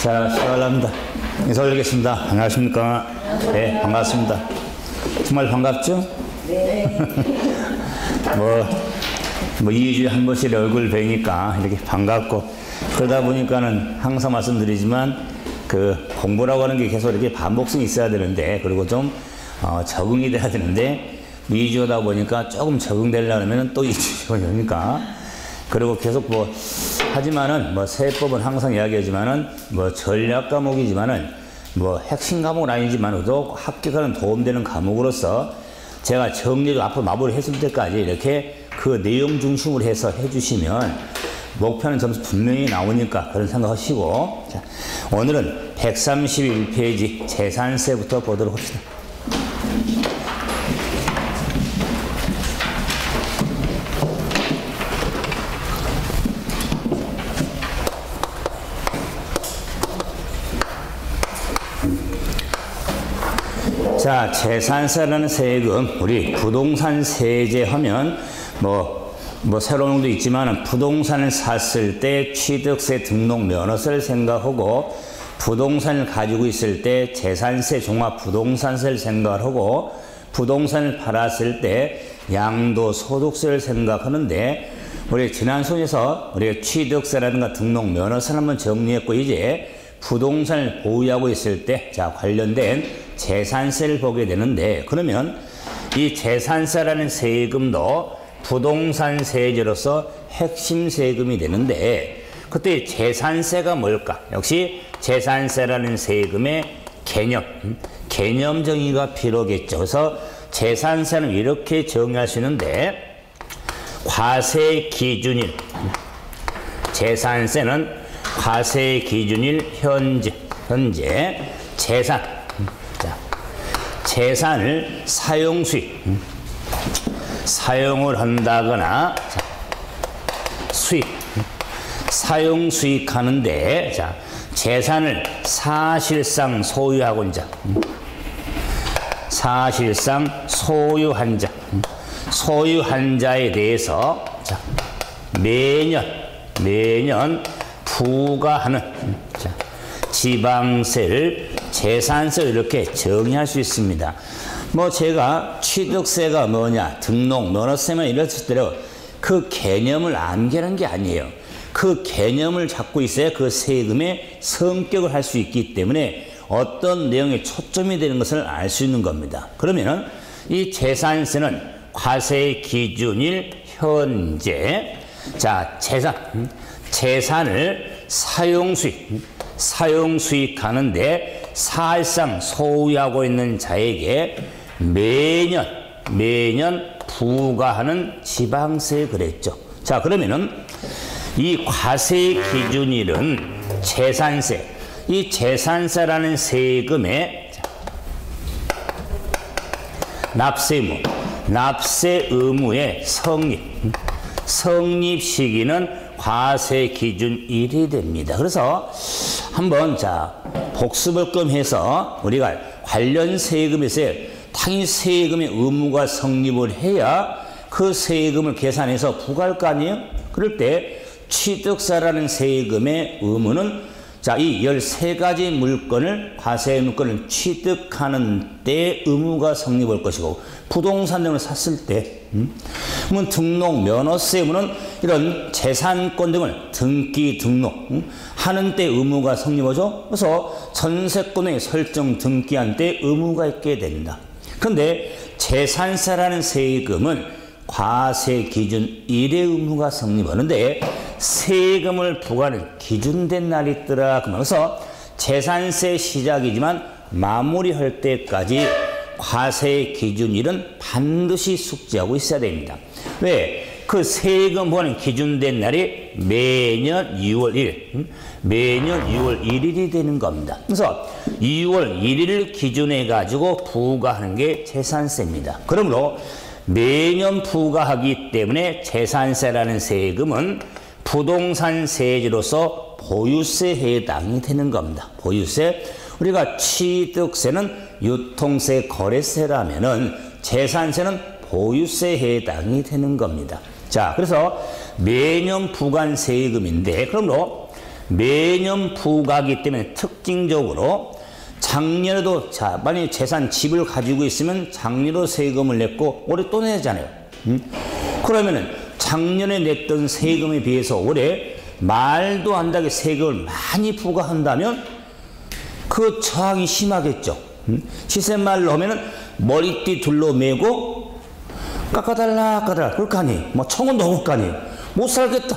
자, 시작합니다. 인사 올리겠습니다. 안녕하십니까? 네, 반갑습니다. 정말 반갑죠? 네. 뭐 2주에 한 번씩 얼굴 뵈니까 이렇게 반갑고, 그러다 보니까는 항상 말씀드리지만, 공부라고 하는 게 계속 이렇게 반복성이 있어야 되는데, 그리고 좀, 적응이 돼야 되는데, 2주다 보니까 조금 적응되려면 또 2주가 걸리니까, 그리고 계속 하지만은, 세법은 항상 이야기하지만은, 전략 과목이지만은, 핵심 과목은 아니지만도 합격하는 도움되는 과목으로서 제가 정리를 앞으로 마무리 했을 때까지 이렇게 그 내용 중심으로 해서 해주시면 목표는 점수 분명히 나오니까 그런 생각하시고, 자, 오늘은 131페이지 재산세부터 보도록 합시다. 자, 재산세라는 세금, 우리 부동산 세제 하면 새로운 것도 있지만 부동산을 샀을 때 취득세 등록 면허세를 생각하고, 부동산을 가지고 있을 때 재산세 종합부동산세를 생각하고, 부동산을 팔았을 때 양도소득세를 생각하는데, 우리 지난 수업에서 우리가 취득세라든가 등록 면허세를 한번 정리했고, 이제 부동산을 보유하고 있을 때 관련된 재산세를 보게 되는데, 그러면 이 재산세라는 세금도 부동산 세제로서 핵심 세금이 되는데, 그때 재산세가 뭘까? 역시 재산세라는 세금의 개념 정의가 필요하겠죠. 그래서 재산세는 이렇게 정의할 수 있는데, 과세 기준일, 재산세는 과세 기준일 현재 재산을 사용을 한다거나, 사용 수익하는데, 재산을 사실상 소유하고자, 소유한 자에 대해서 매년 부과하는 지방세를 재산세 이렇게 정의할 수 있습니다. 제가 취득세가 뭐냐, 등록 면허세만 이랬을 때로 그 개념을 암기하는 게 아니에요. 그 개념을 잡고 있어야 그 세금의 성격을 할 수 있기 때문에 어떤 내용에 초점이 되는 것을 알 수 있는 겁니다. 그러면은 이 재산세는 과세 기준일 현재, 재산을 사용 수익하는데 사실상 소유하고 있는 자에게 매년 부과하는 지방세 그랬죠. 자, 그러면은 이 과세 기준일은 재산세, 이 재산세라는 세금의 납세 의무의 성립 시기는 과세 기준일이 됩니다. 그래서 한번 복습을 좀 해서 우리가 관련 세금에서 당연히 세금의 의무가 성립을 해야 그 세금을 계산해서 부과할 거 아니에요? 그럴 때 취득세라는 세금의 의무는 이 13가지 물건을, 과세 물건을 취득하는 때 의무가 성립할 것이고, 부동산 등을 샀을 때, 등록 면허세 의무는 이런 재산권 등을 등록 하는 때 의무가 성립하죠. 그래서 전세권의 설정 등기한 때 의무가 있게 된다. 그런데 재산세라는 세금은 과세 기준 1의 의무가 성립하는데, 세금을 부과하는 기준된 날이 있더라. 그래서 재산세 시작이지만 마무리할 때까지 과세 기준일은 반드시 숙지하고 있어야 됩니다. 왜? 그 세금 부과하는 기준된 날이 매년 6월 1일이 되는 겁니다. 그래서 6월 1일을 기준해 가지고 부과하는 게 재산세입니다. 그러므로 매년 부과하기 때문에 재산세라는 세금은 부동산 세제로서 보유세에 해당이 되는 겁니다. 보유세. 우리가 취득세는 유통세, 거래세라면은 재산세는 보유세에 해당이 되는 겁니다. 자, 그래서 매년 부과한 세금인데, 그러므로 매년 부과하기 때문에 특징적으로 작년에도 자 만약에 재산 집을 가지고 있으면 작년에도 세금을 냈고 올해 또 내잖아요. 그러면은 작년에 냈던 세금에 비해서 올해 말도 안 되게 세금을 많이 부과한다면 그 저항이 심하겠죠. 시세말로 하면은 머리띠 둘러매고 깎아달라 그럴 거 아니에요. 뭐 청원도 못 가니 못 살겠다.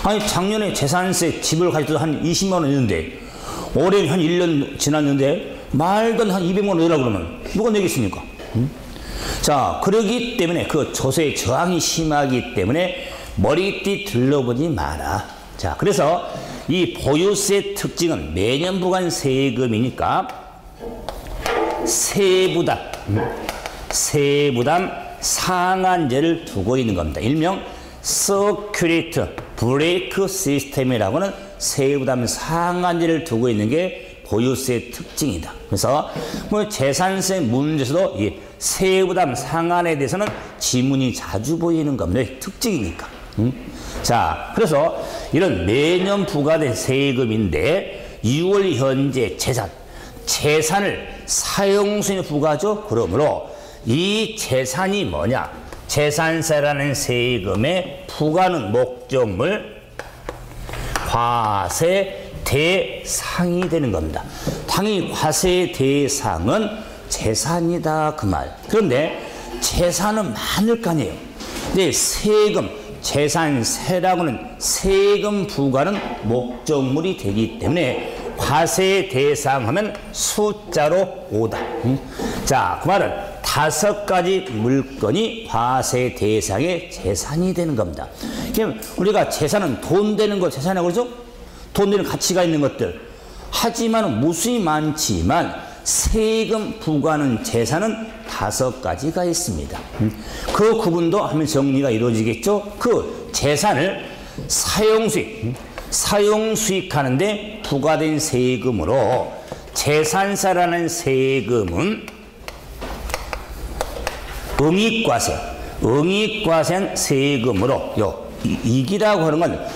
아니 작년에 재산세 집을 가지고 한 20만 원 있는데 올해 한 1년 지났는데 말도 한 200만 원 내라 그러면 누가 내겠습니까? 자, 그러기 때문에 그 조세의 저항이 심하기 때문에 머리띠 들러보지 마라. 자, 그래서 이 보유세 특징은 매년 부과한 세금이니까 세부담 상한제를 두고 있는 겁니다. 일명 서큐리트 브레이크 시스템이라고 하는 세부담 상한제를 두고 있는 게 보유세 특징이다. 그래서 뭐 재산세 문제에서도 이 세부담 상한에 대해서는 지문이 자주 보이는 겁니다. 특징이니까. 자, 그래서 이런 매년 부과된 세금인데 6월 현재 재산을 사용수에 부과하죠. 그러므로 이 재산이 뭐냐? 재산세라는 세금의 부과하는 목적물 과세 대상이 되는 겁니다. 당연히 과세 대상은 재산이다 그 말. 그런데 재산은 많을 거 아니에요. 근데 세금, 재산세라고는 세금 부과는 목적물이 되기 때문에 과세 대상 하면 숫자로 5다. 자, 그 말은 5가지 물건이 과세 대상의 재산이 되는 겁니다. 우리가 재산은 돈 되는 거 재산이라고 그러죠? 돈 되는 가치가 있는 것들. 하지만 무수히 많지만 세금 부과하는 재산은 5가지가 있습니다. 그 구분도 하면 정리가 이루어지겠죠? 그 재산을 사용수익 하는데 부과된 세금으로 재산세라는 세금은 응익과세 세금으로 이익이라고 하는 건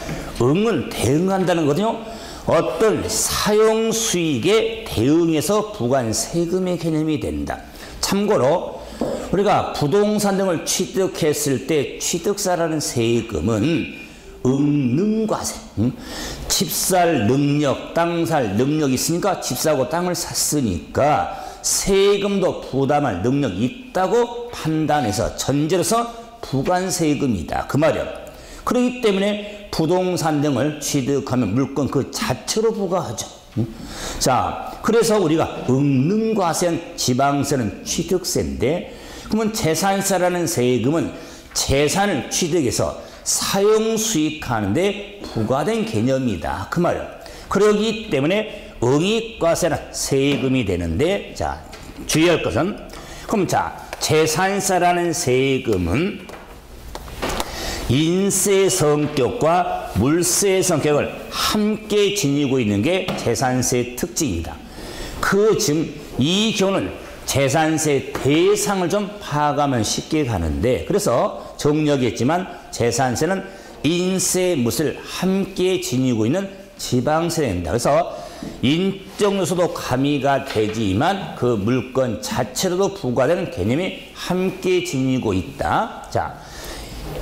응은 대응한다는 거거든요. 어떤 사용수익에 대응해서 부과한 세금의 개념이 된다. 참고로 우리가 부동산 등을 취득했을 때 취득세라는 세금은 응능과세. 집 살 능력, 땅 살 능력이 있으니까 집 사고 땅을 샀으니까 세금도 부담할 능력이 있다고 판단해서 전제로서 부과한 세금이다. 그 말이야. 그렇기 때문에 부동산 등을 취득하면 물건 그 자체로 부과하죠. 자, 그래서 우리가 응능과세는 지방세는 취득세인데 그러면 재산세라는 세금은 재산을 취득해서 사용수익하는데 부과된 개념이다. 그 말이야. 그러기 때문에 응익과세는 세금이 되는데 자, 주의할 것은 그럼 자, 재산세라는 세금은 인세 성격과 물세 성격을 함께 지니고 있는 게 재산세 특징입니다. 이 경우는 재산세 대상을 좀 파악하면 쉽게 가는데 그래서 정리하겠지만 재산세는 인세 묻을 함께 지니고 있는 지방세입니다. 그래서 인적 요소도 가미가 되지만 그 물건 자체로도 부과되는 개념이 함께 지니고 있다. 자,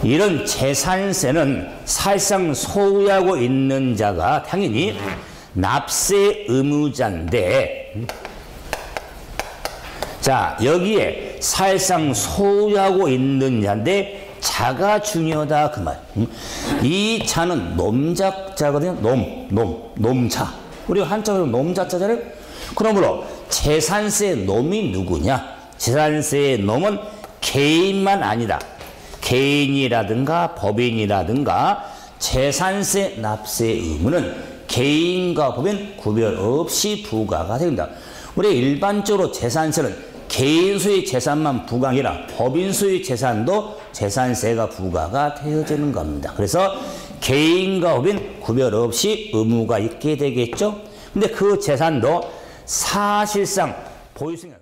이런 재산세는 사실상 소유하고 있는 자가 당연히 납세 의무자인데 자, 여기에 사실상 소유하고 있는 자인데 자가 중요하다 그 말. 이 자는 놈자자거든요. 놈자. 우리가 한자로 놈자자잖아요. 그러므로 재산세의 놈이 누구냐? 재산세의 놈은 개인만 아니다. 개인이라든가 법인이라든가 재산세 납세 의무는 개인과 법인 구별 없이 부과가 됩니다. 우리 일반적으로 재산세는 개인 소유의 재산만 부과가 아니라 법인 소유의 재산도 재산세가 부과가 되어지는 겁니다. 그래서 개인과 법인 구별 없이 의무가 있게 되겠죠. 근데 그 재산도 사실상 보유세는